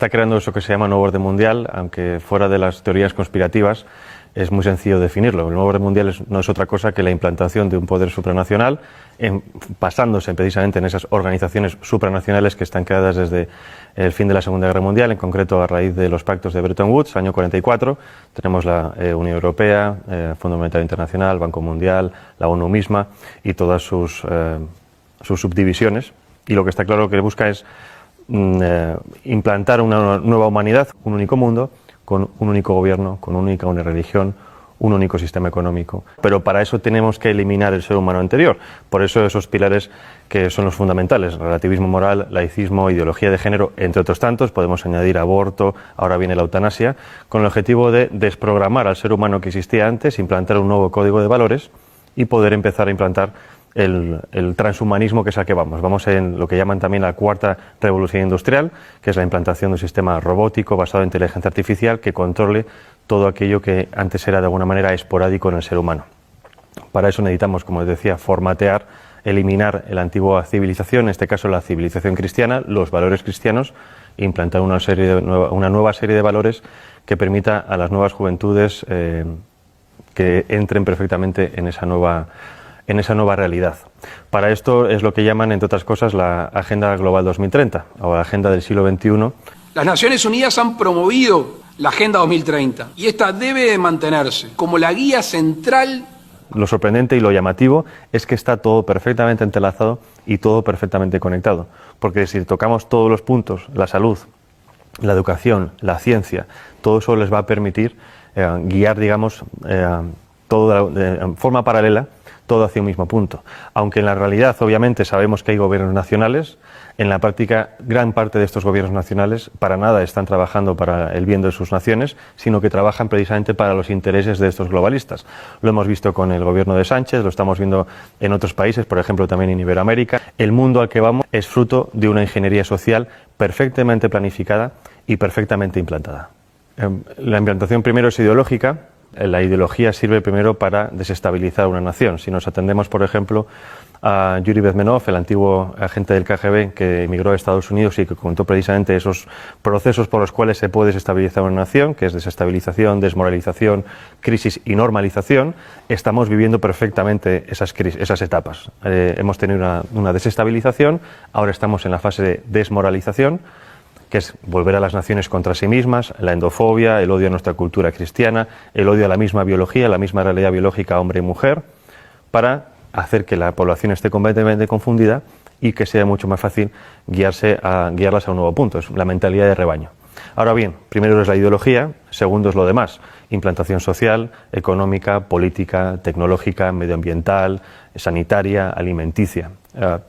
está creando eso que se llama nuevo orden mundial, aunque fuera de las teorías conspirativas es muy sencillo definirlo. El nuevo orden mundial no es otra cosa que la implantación de un poder supranacional, basándose precisamente en esas organizaciones supranacionales que están creadas desde el fin de la Segunda Guerra Mundial, en concreto a raíz de los pactos de Bretton Woods, año 44. Tenemos la Unión Europea, Fondo Monetario Internacional, Banco Mundial, la ONU misma y todas sus subdivisiones. Y lo que está claro que busca es implantar una nueva humanidad, un único mundo, con un único gobierno, con una única religión, un único sistema económico. Pero para eso tenemos que eliminar el ser humano anterior. Por eso esos pilares que son los fundamentales: relativismo moral, laicismo, ideología de género, entre otros tantos. Podemos añadir aborto, ahora viene la eutanasia, con el objetivo de desprogramar al ser humano que existía antes, implantar un nuevo código de valores y poder empezar a implantar el transhumanismo, que es a que vamos. Vamos en lo que llaman también la cuarta revolución industrial, que es la implantación de un sistema robótico basado en inteligencia artificial que controle todo aquello que antes era de alguna manera esporádico en el ser humano. Para eso necesitamos, como les decía, formatear, eliminar la antigua civilización, en este caso la civilización cristiana, los valores cristianos, e implantar una nueva serie de valores que permita a las nuevas juventudes que entren perfectamente en esa nueva realidad. Para esto es lo que llaman, entre otras cosas, la Agenda Global 2030 o la Agenda del siglo XXI. Las Naciones Unidas han promovido la Agenda 2030 y esta debe de mantenerse como la guía central. Lo sorprendente y lo llamativo es que está todo perfectamente entrelazado y todo perfectamente conectado, porque si tocamos todos los puntos, la salud, la educación, la ciencia, todo eso les va a permitir guiar, digamos, todo de forma paralela, todo hacia un mismo punto. Aunque en la realidad, obviamente, sabemos que hay gobiernos nacionales, en la práctica, gran parte de estos gobiernos nacionales para nada están trabajando para el bien de sus naciones, sino que trabajan precisamente para los intereses de estos globalistas. Lo hemos visto con el gobierno de Sánchez, lo estamos viendo en otros países, por ejemplo, también en Iberoamérica. El mundo al que vamos es fruto de una ingeniería social perfectamente planificada y perfectamente implantada. La implantación primero es ideológica. La ideología sirve primero para desestabilizar una nación. Si nos atendemos, por ejemplo, a Yuri Bezmenov, el antiguo agente del KGB que emigró a Estados Unidos y que contó precisamente esos procesos por los cuales se puede desestabilizar una nación, que es desestabilización, desmoralización, crisis y normalización, estamos viviendo perfectamente esas etapas. Hemos tenido una desestabilización, ahora estamos en la fase de desmoralización, que es volver a las naciones contra sí mismas, la endofobia, el odio a nuestra cultura cristiana, el odio a la misma biología, la misma realidad biológica hombre y mujer, para hacer que la población esté completamente confundida y que sea mucho más fácil guiarlas a un nuevo punto. Es la mentalidad de rebaño. Ahora bien, primero es la ideología, segundo es lo demás: implantación social, económica, política, tecnológica, medioambiental, sanitaria, alimenticia.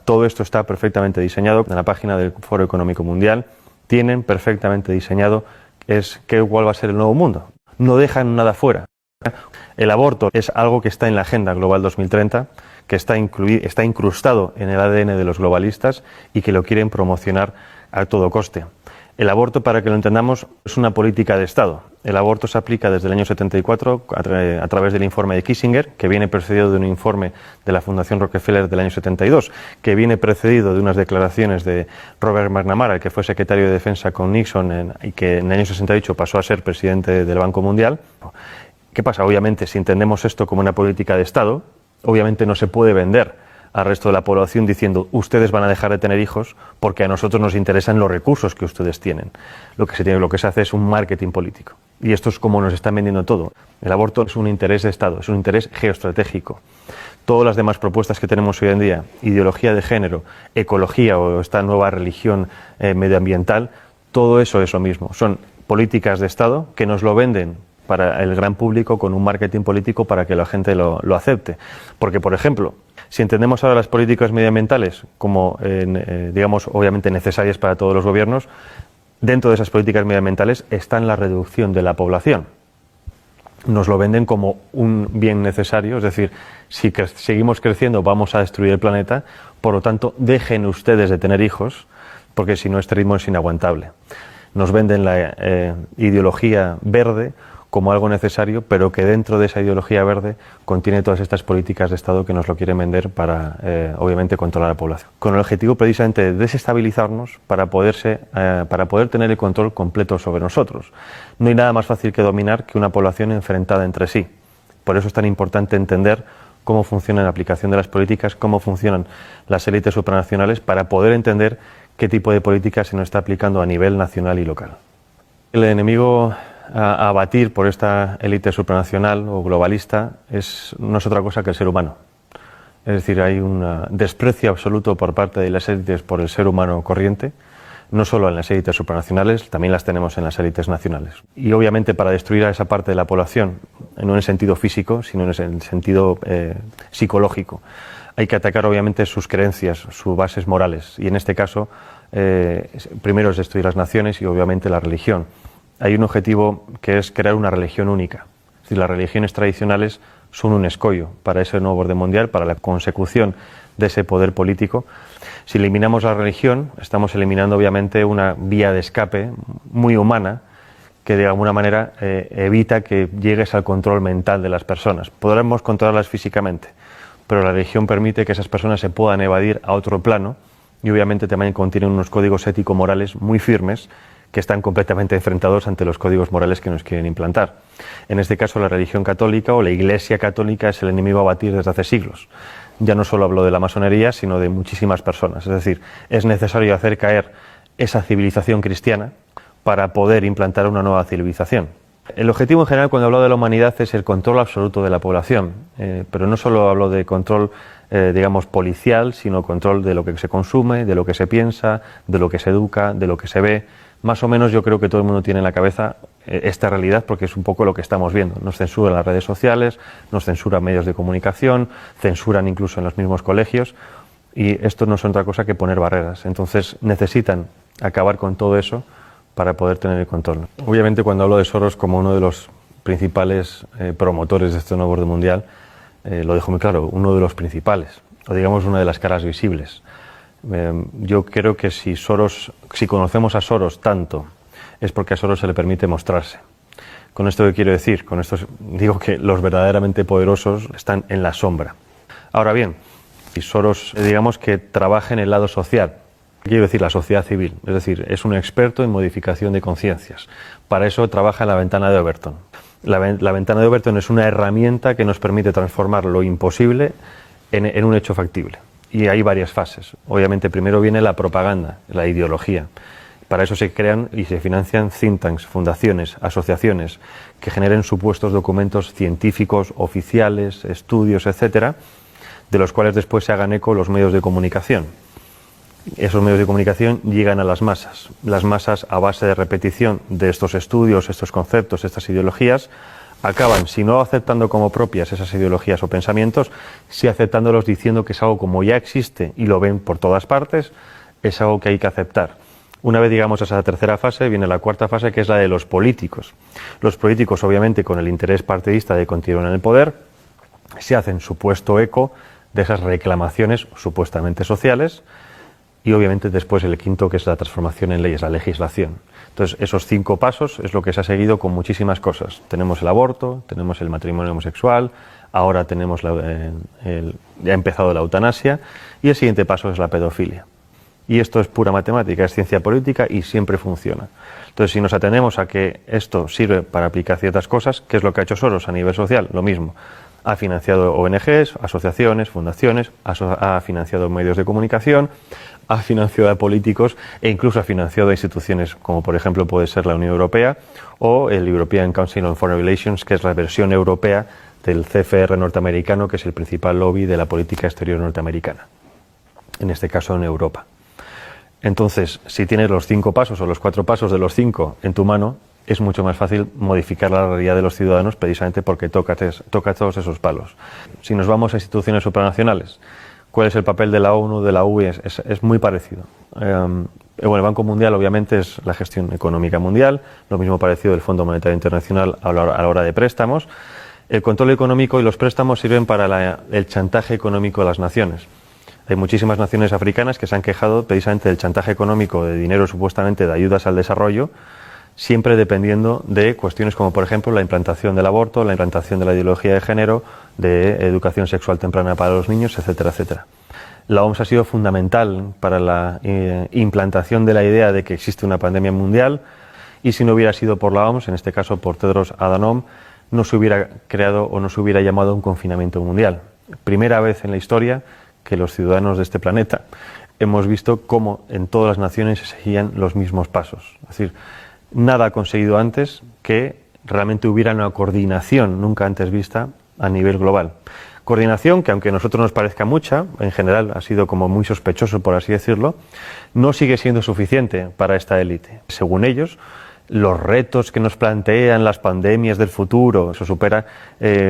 Todo esto está perfectamente diseñado en la página del Foro Económico Mundial. Tienen perfectamente diseñado cuál va a ser el nuevo mundo. No dejan nada fuera. El aborto es algo que está en la Agenda Global 2030, que está incrustado en el ADN de los globalistas y que lo quieren promocionar a todo coste. El aborto, para que lo entendamos, es una política de Estado. El aborto se aplica desde el año 74 a través del informe de Kissinger, que viene precedido de un informe de la Fundación Rockefeller del año 72, que viene precedido de unas declaraciones de Robert McNamara, el que fue secretario de Defensa con Nixon y que en el año 68 pasó a ser presidente del Banco Mundial. ¿Qué pasa? Obviamente, si entendemos esto como una política de Estado, obviamente no se puede vender al resto de la población diciendo: ustedes van a dejar de tener hijos porque a nosotros nos interesan los recursos que ustedes tienen. Lo que se hace es un marketing político. Y esto es como nos están vendiendo todo. El aborto es un interés de Estado, es un interés geoestratégico. Todas las demás propuestas que tenemos hoy en día, ideología de género, ecología o esta nueva religión medioambiental, todo eso es lo mismo. Son políticas de Estado que nos lo venden para el gran público con un marketing político para que la gente lo acepte. Porque, por ejemplo, si entendemos ahora las políticas medioambientales como, digamos, obviamente necesarias para todos los gobiernos, dentro de esas políticas medioambientales está la reducción de la población. Nos lo venden como un bien necesario, es decir, si seguimos creciendo vamos a destruir el planeta, por lo tanto, dejen ustedes de tener hijos, porque si no este ritmo es inaguantable. Nos venden la ideología verde como algo necesario, pero que dentro de esa ideología verde contiene todas estas políticas de Estado que nos lo quieren vender para, obviamente, controlar a la población. Con el objetivo precisamente de desestabilizarnos para poder tener el control completo sobre nosotros. No hay nada más fácil que dominar que una población enfrentada entre sí. Por eso es tan importante entender cómo funciona la aplicación de las políticas, cómo funcionan las élites supranacionales, para poder entender qué tipo de política se nos está aplicando a nivel nacional y local. El enemigo a abatir por esta élite supranacional o globalista no es otra cosa que el ser humano. Es decir, hay un desprecio absoluto por parte de las élites por el ser humano corriente, no solo en las élites supranacionales, también las tenemos en las élites nacionales. Y obviamente para destruir a esa parte de la población, no en el sentido físico, sino en el sentido psicológico, hay que atacar obviamente sus creencias, sus bases morales. Y en este caso, primero es destruir las naciones y obviamente la religión. Hay un objetivo que es crear una religión única. Es decir, las religiones tradicionales son un escollo para ese nuevo orden mundial, para la consecución de ese poder político. Si eliminamos la religión, estamos eliminando obviamente una vía de escape muy humana que de alguna manera evita que llegues al control mental de las personas. Podremos controlarlas físicamente, pero la religión permite que esas personas se puedan evadir a otro plano y obviamente también contiene unos códigos ético-morales muy firmes que están completamente enfrentados ante los códigos morales que nos quieren implantar. En este caso, la religión católica o la Iglesia católica es el enemigo a batir desde hace siglos. Ya no solo hablo de la masonería, sino de muchísimas personas. Es decir, es necesario hacer caer esa civilización cristiana para poder implantar una nueva civilización. El objetivo en general cuando hablo de la humanidad es el control absoluto de la población, pero no solo hablo de control, digamos, policial, sino control de lo que se consume, de lo que se piensa, de lo que se educa, de lo que se ve. Más o menos yo creo que todo el mundo tiene en la cabeza esta realidad porque es un poco lo que estamos viendo. Nos censuran las redes sociales, nos censuran medios de comunicación, censuran incluso en los mismos colegios y esto no es otra cosa que poner barreras. Entonces necesitan acabar con todo eso para poder tener el control. Obviamente cuando hablo de Soros como uno de los principales promotores de este nuevo orden mundial, lo dejo muy claro, uno de los principales, o digamos una de las caras visibles. Yo creo que si conocemos a Soros tanto, es porque a Soros se le permite mostrarse. ¿Con esto qué quiero decir? Con esto digo que los verdaderamente poderosos están en la sombra. Ahora bien, si Soros, digamos que trabaja en el lado social, quiero decir la sociedad civil, es decir, es un experto en modificación de conciencias. Para eso trabaja en la ventana de Overton. La ventana de Overton es una herramienta que nos permite transformar lo imposible en un hecho factible. Y hay varias fases. Obviamente primero viene la propaganda, la ideología. Para eso se crean y se financian think tanks, fundaciones, asociaciones que generen supuestos documentos científicos, oficiales, estudios, etcétera, de los cuales después se hagan eco los medios de comunicación. Esos medios de comunicación llegan a las masas. Las masas, a base de repetición de estos estudios, estos conceptos, estas ideologías, acaban, si no aceptando como propias esas ideologías o pensamientos, sí aceptándolos diciendo que es algo como ya existe y lo ven por todas partes, es algo que hay que aceptar. Una vez llegamos a esa tercera fase, viene la cuarta fase, que es la de los políticos. Los políticos, obviamente, con el interés partidista de continuar en el poder, se hacen supuesto eco de esas reclamaciones supuestamente sociales y, obviamente, después el quinto, que es la transformación en leyes, la legislación. Entonces, esos 5 pasos es lo que se ha seguido con muchísimas cosas. Tenemos el aborto, tenemos el matrimonio homosexual, ahora tenemos ya ha empezado la eutanasia y el siguiente paso es la pedofilia. Y esto es pura matemática, es ciencia política y siempre funciona. Entonces, si nos atenemos a que esto sirve para aplicar ciertas cosas, ¿qué es lo que ha hecho Soros a nivel social? Lo mismo. Ha financiado ONGs, asociaciones, fundaciones, ha financiado medios de comunicación, ha financiado a políticos e incluso ha financiado a instituciones como por ejemplo puede ser la Unión Europea o el European Council on Foreign Relations, que es la versión europea del CFR norteamericano, que es el principal lobby de la política exterior norteamericana, en este caso en Europa. Entonces, si tienes los 5 pasos o los 4 pasos de los 5 en tu mano, es mucho más fácil modificar la realidad de los ciudadanos precisamente porque toca todos esos palos. Si nos vamos a instituciones supranacionales, ¿cuál es el papel de la ONU, de la UE? Es muy parecido. Bueno, el Banco Mundial obviamente es la gestión económica mundial, lo mismo parecido del Fondo Monetario Internacional a la hora de préstamos. El control económico y los préstamos sirven para el chantaje económico de las naciones. Hay muchísimas naciones africanas que se han quejado precisamente del chantaje económico de dinero supuestamente de ayudas al desarrollo, siempre dependiendo de cuestiones como, por ejemplo, la implantación del aborto, la implantación de la ideología de género, de educación sexual temprana para los niños, etcétera, etcétera. La OMS ha sido fundamental para la implantación de la idea de que existe una pandemia mundial, y si no hubiera sido por la OMS, en este caso por Tedros Adhanom, no se hubiera creado o no se hubiera llamado un confinamiento mundial. Primera vez en la historia que los ciudadanos de este planeta hemos visto cómo en todas las naciones se seguían los mismos pasos. Es decir, nada ha conseguido antes que realmente hubiera una coordinación nunca antes vista a nivel global. Coordinación que, aunque a nosotros nos parezca mucha, en general ha sido como muy sospechoso, por así decirlo, no sigue siendo suficiente para esta élite. Según ellos, los retos que nos plantean las pandemias del futuro, eso supera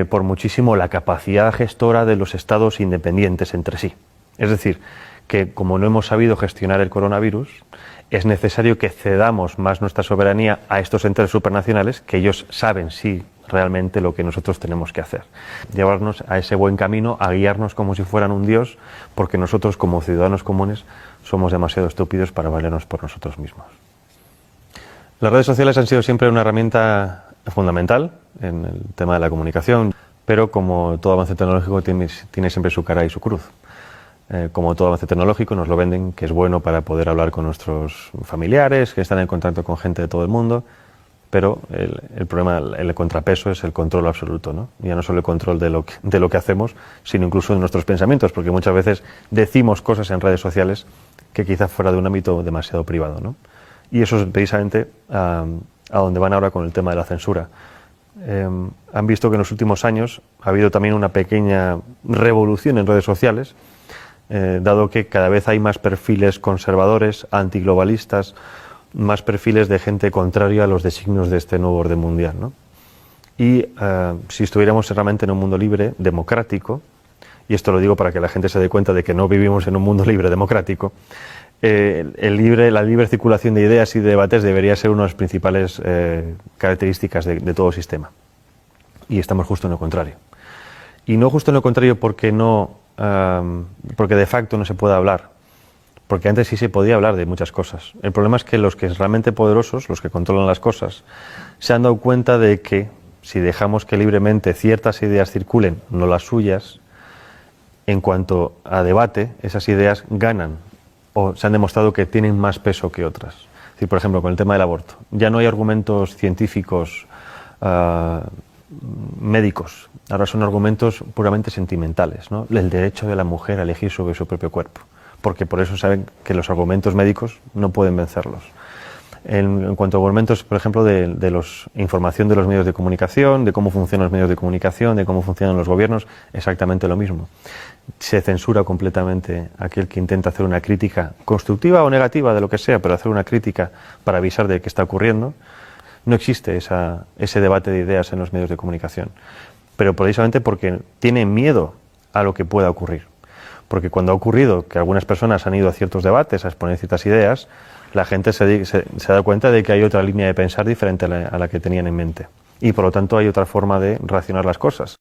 por muchísimo la capacidad gestora de los estados independientes entre sí. Es decir, que como no hemos sabido gestionar el coronavirus, es necesario que cedamos más nuestra soberanía a estos entes supranacionales, que ellos saben sí realmente lo que nosotros tenemos que hacer. Llevarnos a ese buen camino, a guiarnos como si fueran un dios, porque nosotros como ciudadanos comunes somos demasiado estúpidos para valernos por nosotros mismos. Las redes sociales han sido siempre una herramienta fundamental en el tema de la comunicación, pero como todo avance tecnológico tiene siempre su cara y su cruz. Como todo avance tecnológico nos lo venden que es bueno para poder hablar con nuestros familiares, que están en contacto con gente de todo el mundo, pero el problema, el contrapeso es el control absoluto, ¿no? Ya no solo el control de lo que hacemos, sino incluso de nuestros pensamientos, porque muchas veces decimos cosas en redes sociales que quizás fuera de un ámbito demasiado privado, ¿no? Y eso es precisamente a donde van ahora con el tema de la censura. Han visto que en los últimos años ha habido también una pequeña revolución en redes sociales, dado que cada vez hay más perfiles conservadores, antiglobalistas, más perfiles de gente contraria a los designios de este nuevo orden mundial, ¿no? Y si estuviéramos realmente en un mundo libre, democrático, y esto lo digo para que la gente se dé cuenta de que no vivimos en un mundo libre, democrático, la libre circulación de ideas y de debates debería ser una de las principales características de todo sistema. Y estamos justo en lo contrario. Y no justo en lo contrario porque de facto no se puede hablar, porque antes sí se podía hablar de muchas cosas. El problema es que los que son realmente poderosos, los que controlan las cosas, se han dado cuenta de que si dejamos que libremente ciertas ideas circulen, no las suyas, en cuanto a debate, esas ideas ganan o se han demostrado que tienen más peso que otras. Es decir, por ejemplo, con el tema del aborto, ya no hay argumentos científicos médicos, ahora son argumentos puramente sentimentales, ¿no? El derecho de la mujer a elegir sobre su propio cuerpo, porque por eso saben que los argumentos médicos no pueden vencerlos. En cuanto a argumentos, por ejemplo, de información de los medios de comunicación, de cómo funcionan los medios de comunicación, de cómo funcionan los gobiernos, exactamente lo mismo. Se censura completamente aquel que intenta hacer una crítica constructiva o negativa de lo que sea, pero hacer una crítica para avisar de qué está ocurriendo. No existe ese debate de ideas en los medios de comunicación, pero precisamente porque tienen miedo a lo que pueda ocurrir. Porque cuando ha ocurrido que algunas personas han ido a ciertos debates a exponer ciertas ideas, la gente se da cuenta de que hay otra línea de pensar diferente a la que tenían en mente. Y por lo tanto hay otra forma de racionar las cosas.